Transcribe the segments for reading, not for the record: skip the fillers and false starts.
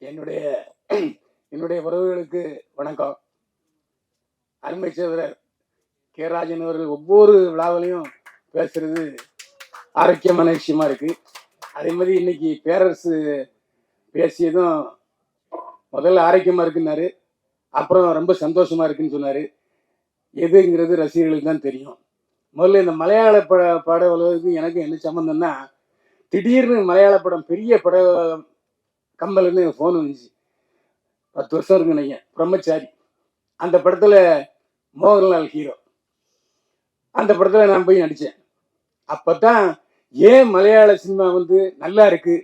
என்னுடைய என்னுடைய உறவுகளுக்கு வணக்கம். அருமை சகோதரர் கே ராஜன் அவர்கள் ஒவ்வொரு விழாவிலையும் பேசுறது ஆரோக்கியமான விஷயமா இருக்கு. அதே மாதிரி இன்னைக்கு பேரரசு பேசியதும் முதல்ல ஆரோக்கியமா இருக்குன்னாரு, அப்புறம் ரொம்ப சந்தோஷமா இருக்குன்னு சொன்னாரு. எதுங்கிறது ரசிகர்களுக்கு தான் தெரியும். முதல்ல இந்த மலையாள பட உலகத்துக்கு எனக்கு என்ன சம்மந்தம்னா, திடீர்னு மலையாள படம் பெரிய பட கம்பல்னு ஃபோன் வந்துச்சு. 10 வருஷம் இருக்கு நினைக்கிறேன். பிரம்மச்சாரி அந்த படத்துல மோகன்லால் ஹீரோ. அந்த படத்துல நான் போய் நடிச்சேன். அப்பதான் ஏன் மலையாள சினிமா வந்து நல்லா இருக்கு,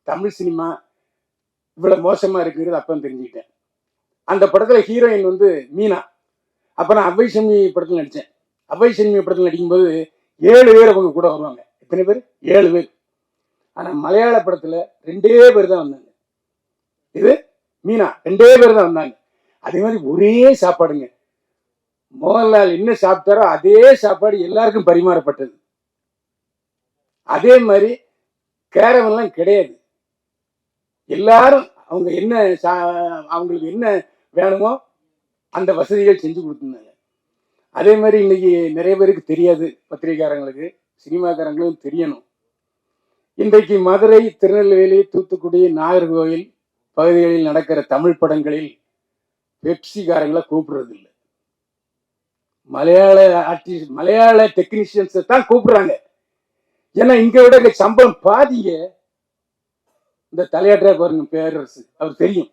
தமிழ் சினிமா இவ்வளவு மோசமா இருக்குங்கிறது அப்ப தெரிஞ்சுக்கிட்டேன். அந்த படத்துல ஹீரோயின் வந்து மீனா. அப்ப நான் அவ்வை சண்மி படத்துல நடிச்சேன். அவ்வை சண்மி படத்துல நடிக்கும்போது 7 பேர் அவங்க கூட வருவாங்க. எத்தனை பேர்? 7 பேர். ஆனா மலையாள படத்துல 2 பேர் தான் வந்தாங்க. இது மீனா 2 பேர் தான் வந்தாங்க. அதே மாதிரி ஒரே சாப்பாடுங்க. மோகன்லால் என்ன சாப்பிட்டாரோ அதே சாப்பாடு எல்லாருக்கும் பரிமாறப்பட்டது. அதே மாதிரி கேரவெல்லாம் கிடையாது. எல்லாரும் அவங்க என்ன அவங்களுக்கு என்ன வேணுமோ அந்த வசதிகள் செஞ்சு கொடுத்துருந்தாங்க. அதே மாதிரி இன்னைக்கு நிறைய பேருக்கு தெரியாது, பத்திரிகைக்காரங்களுக்கு சினிமாக்காரங்களும் தெரியணும். இன்றைக்கு மதுரை, திருநெல்வேலி, தூத்துக்குடி, நாகர்கோவில் பகுதிகளில் நடக்கிற தமிழ் படங்களில் பெப்சிக்காரங்களை கூப்பிடுறது இல்லை. மலையாள ஆர்டிஸ்ட், மலையாள டெக்னீஷியன்ஸ் தான் கூப்பிடுறாங்க. ஏன்னா இங்க விட இங்க சம்பளம் பாதிங்க. இந்த தலையாற்ற பாருங்க பேரரசு, அவர் தெரியும்.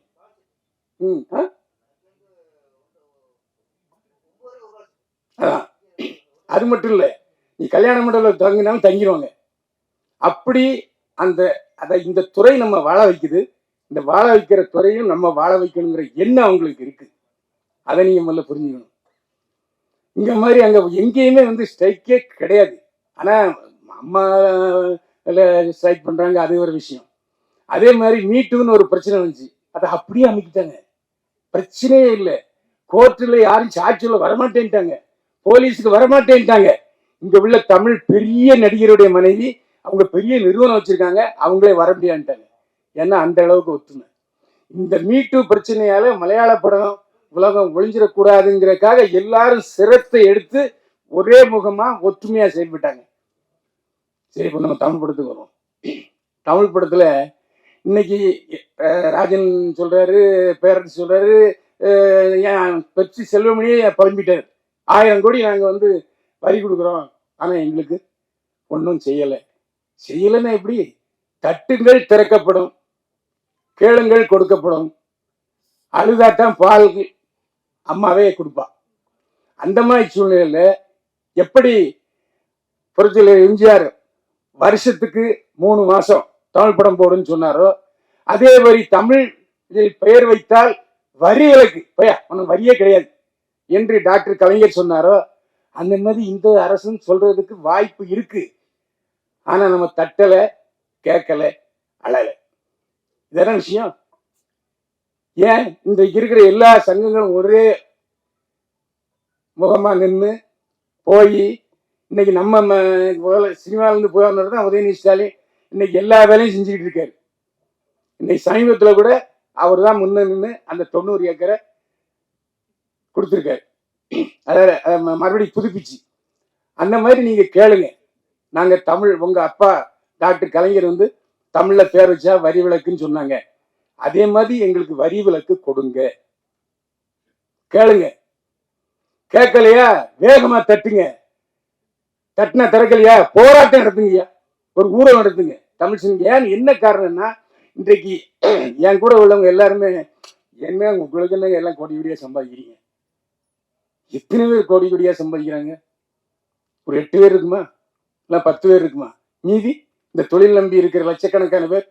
அது மட்டும் இல்ல, நீ கல்யாண மண்டபத்தில் தங்கினாலும் தங்கிடுவாங்க. அப்படி அந்த இந்த துறை நம்ம வாழ வைக்குது. இந்த வாழ வைக்கிற துறையும் நம்ம வாழ வைக்கணுங்கிற எண்ணம் அவங்களுக்கு இருக்கு. அதை நீங்க முதல்ல புரிஞ்சுக்கணும். இங்க மாதிரி அங்க எங்கேயுமே வந்து ஸ்ட்ரைக்கே கிடையாது. ஆனா அம்மா ஸ்ட்ரைக் பண்றாங்க, அது ஒரு விஷயம். அதே மாதிரி மீட்டுன்னு ஒரு பிரச்சனை வந்துச்சு, அதை அப்படியே அமைக்கிட்டாங்க. பிரச்சனையே இல்லை. கோர்ட்டுல யாரும் சாட்சியில் வரமாட்டேன்ட்டாங்க, போலீஸுக்கு வரமாட்டேன்ட்டாங்க. இங்க உள்ள தமிழ் பெரிய நடிகருடைய மனைவி, அவங்க பெரிய நிறுவனம் வச்சிருக்காங்க, அவங்களே வர முடியான்ட்டாங்க. ஏன்னா அந்த அளவுக்கு ஒத்துமை. இந்த மீட்டு பிரச்சனையால மலையாள படம் உலகம் ஒழிஞ்சிடக்கூடாதுங்கிறதுக்காக எல்லாரும் சிரத்தை எடுத்து ஒரே முகமா ஒற்றுமையா செயல்பட்டாங்க. சரி, இப்போ நம்ம தமிழ் படத்துக்கு வரும். தமிழ் படத்துல இன்னைக்கு ராஜன் சொல்றாரு, பேரரசு சொல்றாரு, ஏன் பெப்சி செல்வமணியே புலம்பிட்டாரு, 1000 கோடி நாங்க வந்து வரி கொடுக்குறோம், ஆனா எங்களுக்கு ஒன்றும் செய்யலைன்னா எப்படி? தட்டுங்கள் திறக்கப்படும், கேளுங்கள் கொடுக்கப்படும், அழுதாத்தான் பால் அம்மாவே கொடுப்பா. அந்த மாதிரி சூழ்நிலையில எப்படி புரட்சியாளர் எம்ஜிஆர் வருஷத்துக்கு 3 மாசம் தமிழ் படம் போடுன்னு சொன்னாரோ, அதே மாதிரி தமிழ் பெயர் வைத்தால் வரி விலக்கு, ஒன்னும் வரியே கிடையாது என்று டாக்டர் கலைஞர் சொன்னாரோ, அந்த மாதிரி இந்த அரசுன்னு சொல்றதுக்கு வாய்ப்பு இருக்கு. ஆனா நம்ம தட்டல, கேட்கல, அழல. இதெல்லாம் விஷயம். ஏன் இன்றைக்கு இருக்கிற எல்லா சங்கங்களும் ஒரே முகமா நின்று போய் இன்னைக்கு நம்ம சினிமால இருந்து போயிருந்தது தான் உதயநிதி ஸ்டாலின் இன்னைக்கு எல்லா வேலையும் செஞ்சுக்கிட்டு இருக்காரு. இன்னைக்கு சமீபத்துல கூட அவர் தான் முன்ன நின்று அந்த 90 ஏக்கரை கொடுத்துருக்காரு, அதாவது மறுபடியும் புதுப்பிச்சு. அந்த மாதிரி நீங்க கேளுங்க. நாங்க தமிழ், உங்க அப்பா டாக்டர் கலைஞர் வந்து தமிழ்ல பேர் வச்சா வரி விலக்குன்னு சொன்னாங்க, அதே மாதிரி எங்களுக்கு வரி விலக்கு கொடுங்க. கேளுங்க. கேட்கலையா வேகமா தட்டுங்க. தட்டினா திறக்கலையா போராட்டம் நடத்துங்கய்யா, ஒரு ஊழல் நடத்துங்க தமிழ் சினிமா. ஏன் என்ன காரணம்னா, இன்றைக்கு என் கூட உள்ளவங்க எல்லாருமே என்ன உங்களுக்கு என்ன எல்லாம் கோடி கோடியா சம்பாதிக்கிறீங்க. எத்தனை பேர் கோடி கோடியா சம்பாதிக்கிறாங்க? ஒரு 8 பேர் இருக்குமா, இல்லை 10 பேர் இருக்குமா? மீதி இந்த தொழில் நம்பி இருக்கிற லட்சக்கணக்கான பேர்,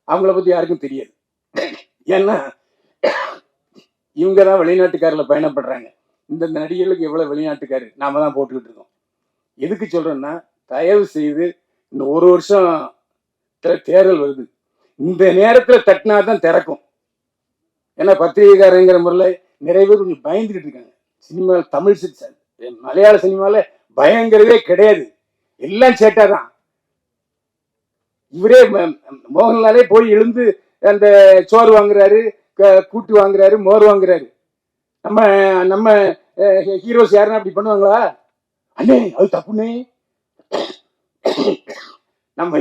அவங்கள பத்தி யாருக்கும் தெரியாது. ஏன்னா இவங்க தான் வெளிநாட்டுக்காரில் பயணப்படுறாங்க. இந்த நடிகர்களுக்கு எவ்வளவு வெளிநாட்டுக்காரு நாம தான் போட்டுக்கிட்டு இருக்கோம். எதுக்கு சொல்றேன்னா, தயவு செய்து இந்த 1 வருஷம் தேர்தல் வருது, இந்த நேரத்தில் தட்டினாதான் திறக்கும். ஏன்னா பத்திரிகைக்காரங்கிற முறையில் நிறைய பேர் கொஞ்சம் பயந்துகிட்டு இருக்காங்க. சினிமா, தமிழ் மலையாள சினிமால பயங்கிறதே கிடையாது, எல்லாம் சேட்டாதான். இவரே மோகன்லாலே போய் எழுந்து அந்த சோறு வாங்குறாரு, கூட்டு வாங்குறாரு, மோர் வாங்குறாரு. நம்ம நம்ம ஹீரோஸ் யாருன்னா அப்படி பண்ணுவாங்களா? அண்ணே அது தப்புண்ணே. நம்ம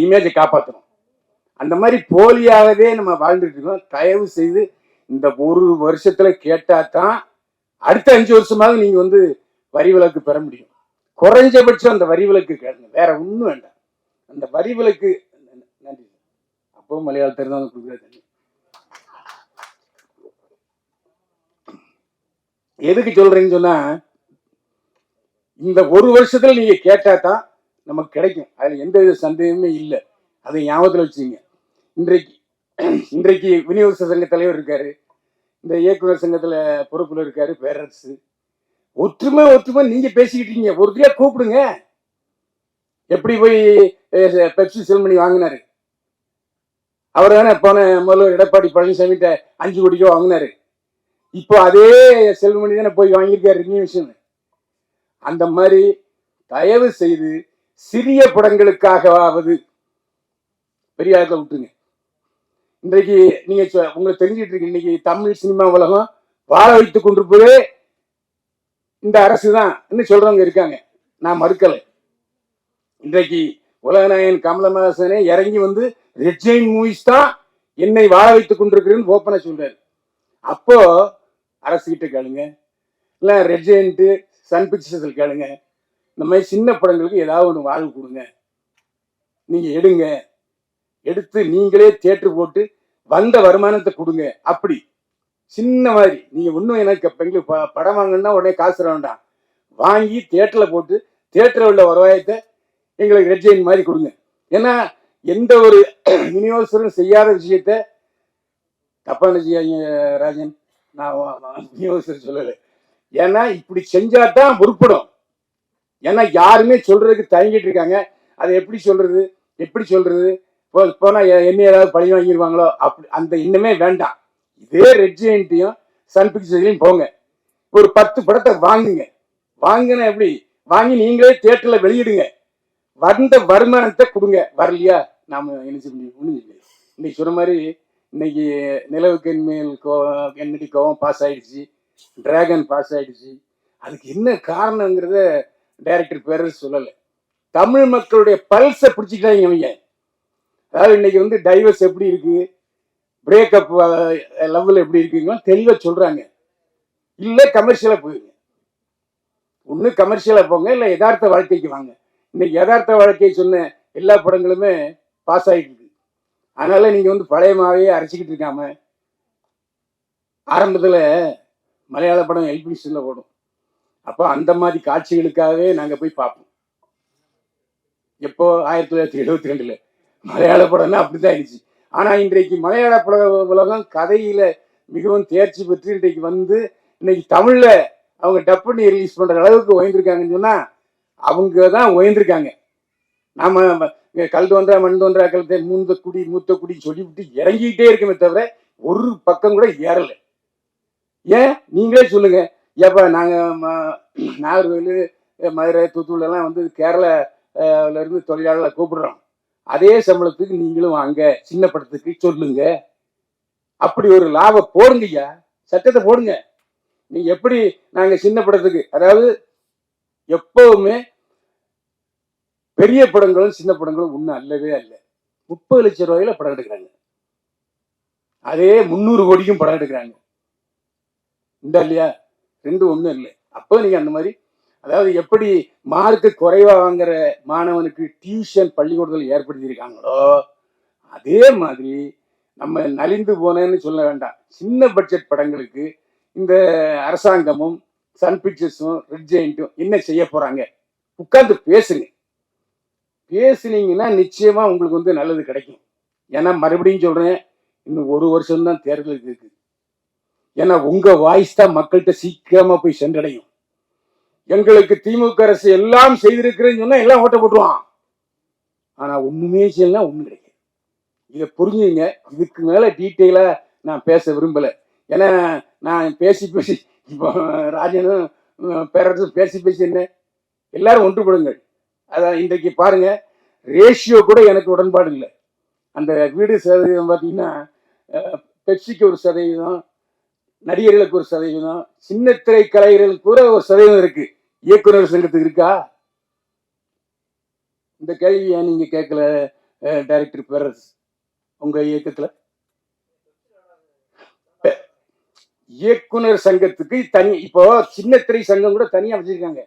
இமேஜை காப்பாற்றணும். அந்த மாதிரி போலியாகவே நம்ம வாழ்ந்துட்டு இருக்கோம். தயவு செய்து இந்த ஒரு வருஷத்துல கேட்டா தான் அடுத்த 5 வருஷமாவது நீங்க வந்து வரி விலக்கு பெற முடியும். குறைஞ்சபட்சம் அந்த வரி விலக்கு கேளுங்க, வேற ஒண்ணும் வேண்டாம். அந்த வரி விலக்கு. நன்றி. அப்பவும் மலையாளத்தில் தான் கொடுக்குறது. எதுக்கு சொல்றேன்னு சொன்னா, இந்த ஒரு வருஷத்துல நீங்க கேட்டா தான் நமக்கு கிடைக்கும். அதுல எந்த வித சந்தேகமே இல்லை. அதை ஞாபகத்தில் வச்சுங்க. இன்றைக்கு விநியோக சங்க தலைவர் இருக்காரு, இந்த இயக்குனர் சங்கத்துல பொறுப்புல இருக்காரு பேரரசு. ஒற்றுமை ஒற்றுமை நீங்க பேசிக்கிட்டு இருக்கீங்க. ஒருத்தையா கூப்பிடுங்க. எப்படி போய் பெப்சி செல்மணி வாங்கினாரு? அவர் தானே போன முதல்வர் எடப்பாடி பழனிசாமிகிட்ட 5 கோடி ரூபா வாங்கினாரு. இப்போ அதே செல்மணி தானே போய் வாங்கியிருக்காரு ரினியூஷன். அந்த மாதிரி தயவு செய்து சிறிய படங்களுக்காகவாவது பெரியாரில் விட்டுருங்க. இன்றைக்கு நீங்க உங்களுக்கு தெரிஞ்சிட்டு இருக்கு, இன்னைக்கு தமிழ் சினிமா உலகம் வாழ வைத்துக் கொண்டிருப்பதே இந்த அரசு தான் சொல்றவங்க இருக்காங்க. நான் மறுக்கலை. இன்றைக்கு உலகநாயகன் கமலஹாசனே இறங்கி வந்து ரெட் ஜெயின் மூவிஸ் தான் என்னை வாழ வைத்துக் கொண்டிருக்கிறேன்னு ஓப்பனா சொல்றாரு. அப்போ அரசு கிட்ட கேளுங்க, இல்ல ரெட் ஜெயின்ட்டு சன் பிக்சர்ஸில் கேளுங்க. இந்த மாதிரி சின்ன படங்களுக்கு ஏதாவது ஒன்று வாழ்வு கொடுங்க. நீங்க எடுங்க, எடுத்து நீங்களே தியேட்டர் போட்டு வந்த வருமானத்தை கொடுங்க. அப்படி சின்ன மாதிரி நீங்க ஒன்றும் எனக்கு எங்களுக்கு படம் வாங்கணும்னா உடனே காசு தர வேண்டாம். வாங்கி தியேட்டர்ல போட்டு தியேட்டரில் உள்ள வருவாயத்தை எங்களுக்கு ரெட் ஜெயின் மாதிரி கொடுங்க. ஏன்னா எந்த ஒரு விநியோகஸ்தரும் செய்யாத விஷயத்த தப்பா நினைச்சுக்காதீங்க ராஜன், நான் விநியோகஸ்தர் சொல்லலை. ஏன்னா இப்படி செஞ்சாதான் உருப்படும். ஏன்னா யாருமே சொல்றதுக்கு தயங்கிட்டு இருக்காங்க. அதை எப்படி சொல்றது போனா என்ன ஏதாவது பழி வாங்கிடுவாங்களோ, அப்படி அந்த எண்ணமே வேண்டாம். இதே ரெட் ஜெயின்ட்டையும் சன் பிக்சர்ஸ்லையும் போங்க, ஒரு 10 படத்தை வாங்குங்க. வாங்கினா எப்படி வாங்கி நீங்களே தியேட்டர்ல வெளியிடுங்க. வந்த வருமானத்தை கொடுங்க. வரலையா நாம என்ன செய்ய முடியும்? இன்னைக்கு சொன்ன மாதிரி இன்னைக்கு நிலவுக்கு மேல் என்னடி கோவம் பாஸ் ஆயிடுச்சு, டிராகன் பாஸ் ஆயிடுச்சு. அதுக்கு என்ன காரணங்கிறத டைரக்டர் பேரரசு சொல்லலை. தமிழ் மக்களுடைய பல்ஸை பிடிச்சிக்கிட்டாங்க அவங்க. அதாவது இன்னைக்கு வந்து டைவர்ஸ் எப்படி இருக்கு, பிரேக்கப் லெவல் எப்படி இருக்குங்களோ தெளிவாக சொல்றாங்க. இல்லை கமர்ஷியலா போயிருங்க. ஒன்று கமர்ஷியலா போங்க, இல்லை யதார்த்த வாழ்க்கைக்கு வாங்க. இன்னைக்கு யதார்த்த வாழ்க்கையை சொன்ன எல்லா படங்களுமே பாஸ் ஆகிட்டு இருக்கு. அதனால நீங்க வந்து பழையமாவே அரைச்சிக்கிட்டு இருக்காம, ஆரம்பத்தில் மலையாள படம் எல்பிசில ஓடும். அப்போ அந்த மாதிரி காட்சிகளுக்காகவே நாங்கள் போய் பார்ப்போம். எப்போ 1972 மலையாள படம்னா அப்படிதான் ஆயிடுச்சு. ஆனா இன்றைக்கு மலையாள பட உலகம் கதையில மிகவும் தேர்ச்சி பெற்று இன்றைக்கு வந்து இன்னைக்கு தமிழ்ல அவங்க டப் பண்ணி ரிலீஸ் பண்ற அளவுக்கு உயர்ந்திருக்காங்கன்னு சொன்னா அவங்க தான் உயர்ந்திருக்காங்க. நாம கல் தோன்றா மண் தோன்றா கழுத்தை மூத்த குடி சொல்லிவிட்டு இறங்கிக்கிட்டே இருக்குமே தவிர ஒரு பக்கம் கூட ஏறல. ஏன் நீங்களே சொல்லுங்க. ஏப்பா நாங்க நாகர்கோவில், மதுரை, தூத்துக்குடி எல்லாம் வந்து கேரளால இருந்து தொழிலாளர்களை கூப்பிடுறோம். அதே சம்பளத்துக்கு நீங்களும் வாங்க, சின்ன படத்துக்கு சொல்லுங்க. அப்படி ஒரு லாபம் போடுங்கய்யா, சட்டத்தை போடுங்க. நீங்க எப்படி நாங்க சின்ன படத்துக்கு, அதாவது எப்பவுமே பெரிய படங்களும் சின்ன படங்களும் ஒன்றும் அல்லவே அல்ல. 30 லட்சம் ரூபாயில படம் எடுக்கிறாங்க, அதே 300 கோடிக்கும் படம் எடுக்கிறாங்க. இந்த இல்லையா, ரெண்டும் ஒன்றும் இல்லை. அப்போ நீங்க அந்த மாதிரி, அதாவது எப்படி மார்க்கு குறைவா வாங்குற மாணவனுக்கு டியூஷன் பள்ளிக்கூடத்தில் ஏற்படுத்தியிருக்காங்களோ அதே மாதிரி நம்ம நலிந்து போனேன்னு சொல்ல வேண்டாம். சின்ன பட்ஜெட் படங்களுக்கு இந்த அரசாங்கமும் சன் பிக்சர்ஸும் ரெட் ஜெயின்ட்டும் என்ன செய்ய போறாங்க, உட்கார்ந்து பேசுங்க. பேசுனீங்கன்னா நிச்சயமா உங்களுக்கு வந்து நல்லது கிடைக்கும். ஏன்னா மறுபடியும் சொல்றேன், இன்னும் 1 வருஷம் தான் தேர்தலுக்கு இருக்கு. ஏன்னா உங்க வாய்ஸ் தான் மக்கள்கிட்ட சீக்கிரமா போய் சென்றடையும். எங்களுக்கு திமுக அரசு எல்லாம் செய்திருக்கிறேன்னு சொன்னா எல்லாம் ஓட்ட போட்டுருவான். ஆனா ஒண்ணுமே செய்யலாம், ஒண்ணும் கிடைக்கும். இதை புரிஞ்சுங்க. இதுக்கு மேல டீட்டெயிலா நான் பேச விரும்பல. ஏன்னா நான் பேசி இப்போ ராஜனும் பேரரசும் பேசி என்ன எல்லாரும் ஒன்றுபடுங்கள். அதான் இன்றைக்கு பாருங்க, ரேஷியோ கூட எனக்கு உடன்பாடு இல்லை. அந்த வீடு சதவீதம் பார்த்தீங்கன்னா பெப்சிக்கு ஒரு சதவீதம், நடிகர்களுக்கு ஒரு சதவீதம், சின்னத்திரை கலைஞர்களுக்கு கூட ஒரு சதவீதம் இருக்கு. இயக்குனர் சங்கத்துக்கு இருக்கா? இந்த கேள்வி ஏன் நீங்க கேட்கல டைரக்டர் பேரரசு? உங்க இயக்கத்துல இயக்குனர் சங்கத்துக்கு தனி, இப்போ சின்னத்திரை சங்கம் கூட தனியா வச்சிருக்காங்க,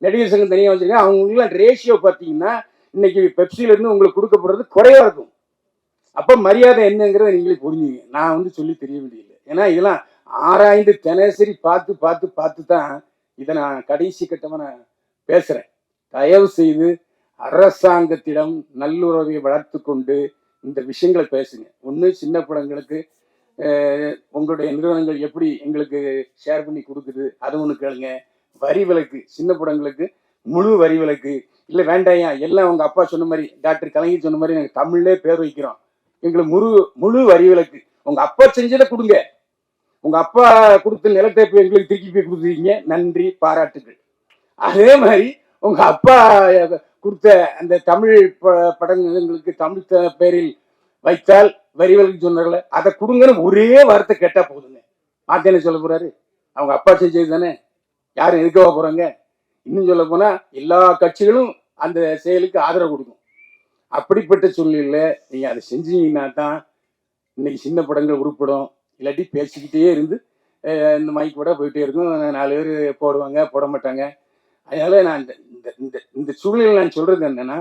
நடிகர் சங்கம் தனியா வச்சிருக்காங்க. அவங்களுக்கு ரேஷியோ பார்த்தீங்கன்னா இன்னைக்கு பெப்சில இருந்து உங்களுக்கு கொடுக்கப்படுறது குறைவா இருக்கும். அப்ப மரியாதை என்னங்கிறத நீங்களே புரிஞ்சுங்க. நான் வந்து சொல்லி தெரிய வேண்டியதில்லை. ஏன்னா இதெல்லாம் ஆராய்ந்து தினசரி பார்த்து பார்த்து பார்த்து தான் இதை நான் கடைசி கட்டமா நான் பேசுறேன். தயவு செய்து அரசாங்கத்திடம் நல்லுறவை வளர்த்து கொண்டு இந்த விஷயங்களை பேசுங்க. ஒன்று, சின்ன படங்களுக்கு உங்களுடைய நிறுவனங்கள் எப்படி எங்களுக்கு ஷேர் பண்ணி கொடுக்குது அது ஒன்று கேளுங்க. வரி விலக்கு, சின்ன படங்களுக்கு முழு வரி விலக்கு இல்லை வேண்டாயா, எல்லாம் உங்க அப்பா சொன்ன மாதிரி, டாக்டர் கலைஞர் சொன்ன மாதிரி நாங்கள் தமிழ்லே பேர் வைக்கிறோம், எங்களுக்கு முழு வரி விலக்கு. உங்க அப்பா செஞ்சதை கொடுங்க. உங்க அப்பா கொடுத்த நிலத்தை போய் எங்களுக்கு திருப்பி போய் கொடுத்துருக்கீங்க, நன்றி, பாராட்டுகள். அதே மாதிரி உங்க அப்பா கொடுத்த அந்த தமிழ் படங்களுக்கு தமிழ் பேரில் வைத்தால் வரி விலக்கு சொன்னார்ல, அதை கொடுங்கன்னு ஒரே வார்த்தை கேட்டா போதுங்க. மாத்தேன்னு சொல்ல போறாரு? அவங்க அப்பா செஞ்சது தானே, யாரும் எதுக்கவா போறாங்க? இன்னும் சொல்ல போனா எல்லா கட்சிகளும் அந்த செயலுக்கு ஆதரவு கொடுக்கும். அப்படிப்பட்ட சூழ்நிலையில நீங்க அதை செஞ்சீங்கன்னா தான் இன்னைக்கு சின்ன படங்கள் உருப்படும். இல்லாட்டி பேசிக்கிட்டே இருந்து இந்த மைக் கூட போயிட்டே இருக்கும், 4 பேர் போடுவாங்க, போட மாட்டாங்க. அதனால நான் இந்த சூழ்நிலை நான் சொல்றது என்னன்னா,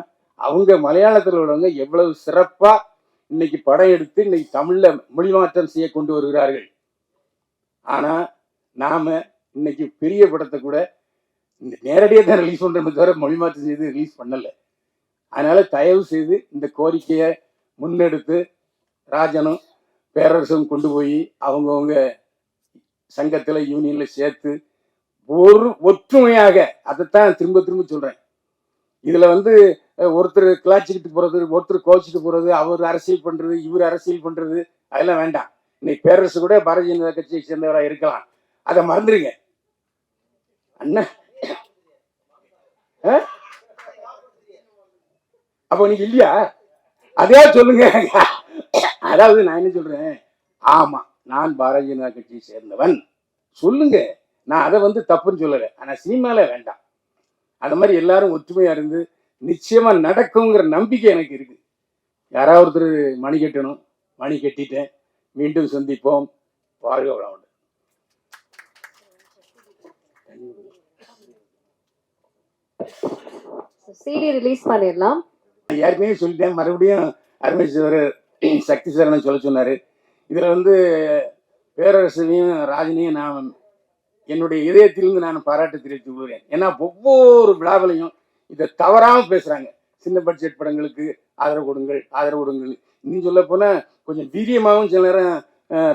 அவங்க மலையாளத்தில் உள்ளவங்க எவ்வளவு சிறப்பா இன்னைக்கு படம் எடுத்து இன்னைக்கு தமிழ்ல மொழி மாற்றம் செய்ய கொண்டு வருகிறார்கள். ஆனா நாம இன்னைக்கு பெரிய படத்தை கூட இந்த நேரடியாக தான் ரிலீஸ் பண்றோமே தவிர மொழி மாற்றம் செய்து ரிலீஸ் பண்ணல. அதனால தயவு செய்து இந்த கோரிக்கையை முன்னெடுத்து ராஜனும் பேரரசும் கொண்டு போய் அவங்கவுங்க சங்கத்துல யூனியன்ல சேர்த்து ஒரு ஒற்றுமையாக, அதைத்தான் திரும்ப திரும்ப சொல்றேன். இதுல வந்து ஒருத்தர் கிளாச்சிக்கிட்டு போறது, ஒருத்தர் கோச்சிட்டு போறது, அவர் அரசியல் பண்றது, இவர் அரசியல் பண்றது, அதெல்லாம் வேண்டாம். இன்னைக்கு பேரரசு கூட பாரதிய ஜனதா கட்சியை சேர்ந்தவராக இருக்கலாம், அதை மறந்துடுங்க அண்ணா. அப்போ நீங்க இல்லையா? அதே சொல்லுங்க. அதாவது நான் என்ன சொல்றேன், ஆமா நான் பாரதிய ஜனதா கட்சியை சேர்ந்தவன் சொல்லுங்க. நான் அதை வந்து தப்புன்னு சொல்லலை. ஆனா சினிமால வேண்டாம். அந்த மாதிரி எல்லாரும் ஒற்றுமையா இருந்து நிச்சயமா நடக்குங்கிற நம்பிக்கை எனக்கு இருக்கு. யாராவது ஒருத்தர் மணி கட்டணும், மணி கட்டிட்டேன். மீண்டும் சந்திப்போம். வாழ்க வளமுடன். சிடி ரிலீஸ் பண்ணிடலாம். ஏற்கனவே சொல்லிட்டேன், மறுபடியும் அருமை சக்தி சரணன் சொல்ல சொன்னாரு. இதுல வந்து பேரரசனையும் ராஜனையும் நான் என்னுடைய இதயத்திலிருந்து நான் பாராட்டு தெரிவித்துக் கொள்கிறேன். ஏன்னா ஒவ்வொரு விழாவிலையும் இதை தவறாம பேசுறாங்க. சின்ன பட்ஜெட் படங்களுக்கு ஆதரவு கொடுங்கள், ஆதரவு கொடுங்கள். இன்னும் சொல்ல போனா கொஞ்சம் வீரியமாகவும் சில நேரம்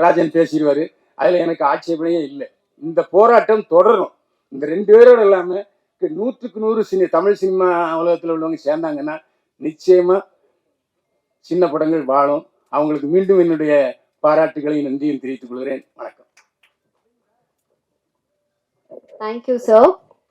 ராஜன் பேசிடுவாரு. அதுல எனக்கு ஆட்சேபனையே இல்லை. இந்த போராட்டம் தொடரும். இந்த 2 பேரோட இல்லாம 100க்கு 100 தமிழ் சினிமா உலகத்தில் உள்ளவங்க சேர்ந்தாங்கன்னா நிச்சயமா சின்ன படங்கள் வாழும். அவங்களுக்கு மீண்டும் என்னுடைய பாராட்டுகளையும் நன்றியும் தெரிவித்துக் கொள்கிறேன். வணக்கம். Thank you sir.